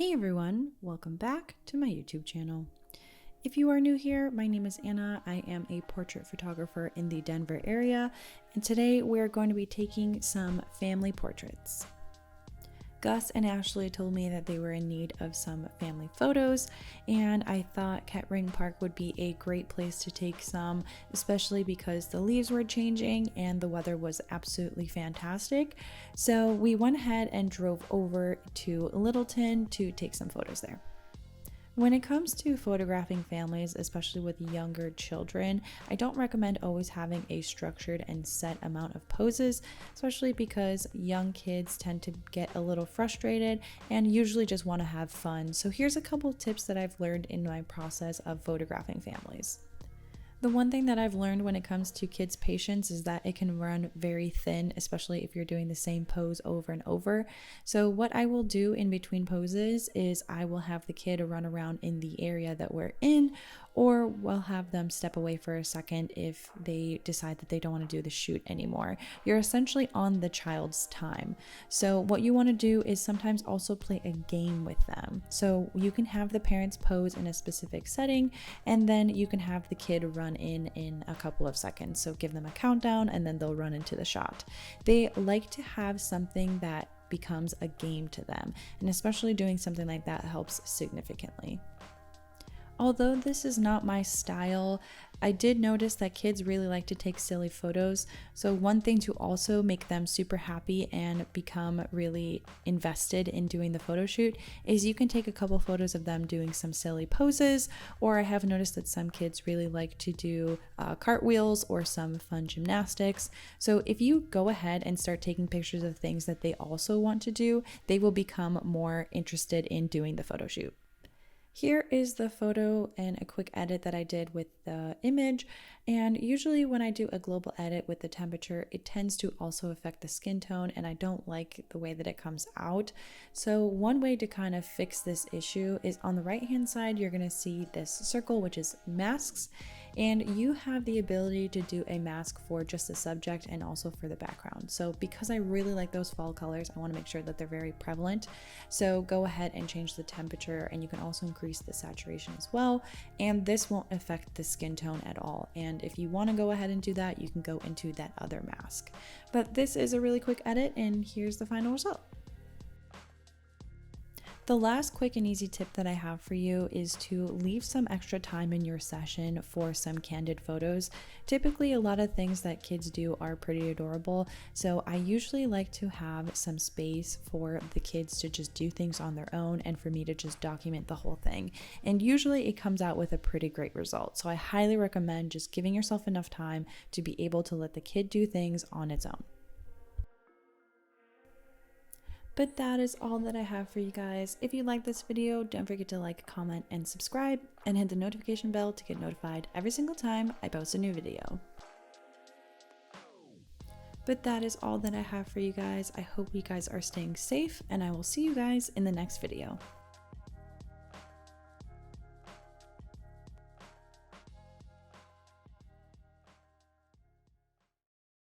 Hey everyone, welcome back to my YouTube channel. If you are new here, my name is Anna. I am a portrait photographer in the Denver area, and today we're going to be taking some family portraits. Gus and Ashley told me that they were in need of some family photos, and I thought Kettering Park would be a great place to take some, especially because the leaves were changing and the weather was absolutely fantastic. So we went ahead and drove over to Littleton to take some photos there. When it comes to photographing families, especially with younger children, I don't recommend always having a structured and set amount of poses, especially because young kids tend to get a little frustrated and usually just want to have fun. So here's a couple tips that I've learned in my process of photographing families. The one thing that I've learned when it comes to kids' patience is that it can run very thin, especially if you're doing the same pose over and over. So what I will do in between poses is I will have the kid run around in the area that we're in, or we'll have them step away for a second if they decide that they don't want to do the shoot anymore. You're essentially on the child's time. So what you want to do is sometimes also play a game with them. So you can have the parents pose in a specific setting, and then you can have the kid run in a couple of seconds. So give them a countdown and then they'll run into the shot. They like to have something that becomes a game to them, and especially doing something like that helps significantly. Although this is not my style, I did notice that kids really like to take silly photos. So one thing to also make them super happy and become really invested in doing the photo shoot is you can take a couple photos of them doing some silly poses, or I have noticed that some kids really like to do cartwheels or some fun gymnastics. So if you go ahead and start taking pictures of things that they also want to do, they will become more interested in doing the photo shoot. Here is the photo and a quick edit that I did with the image, and usually when I do a global edit with the temperature, it tends to also affect the skin tone, and I don't like the way that it comes out. So one way to kind of fix this issue is on the right hand side, you're going to see this circle, which is masks, and you have the ability to do a mask for just the subject and also for the background. So because I really like those fall colors, I want to make sure that they're very prevalent. So go ahead and change the temperature, and you can also increase the saturation as well, and this won't affect the skin tone at all. And if you want to go ahead and do that, you can go into that other mask. But this is a really quick edit, and here's the final result. The last quick and easy tip that I have for you is to leave some extra time in your session for some candid photos. Typically, a lot of things that kids do are pretty adorable, so I usually like to have some space for the kids to just do things on their own and for me to just document the whole thing. And usually it comes out with a pretty great result. So I highly recommend just giving yourself enough time to be able to let the kid do things on its own. But that is all that I have for you guys. If you like this video, don't forget to like, comment, and subscribe, and hit the notification bell to get notified every single time I post a new video. But that is all that I have for you guys. I hope you guys are staying safe, and I will see you guys in the next video.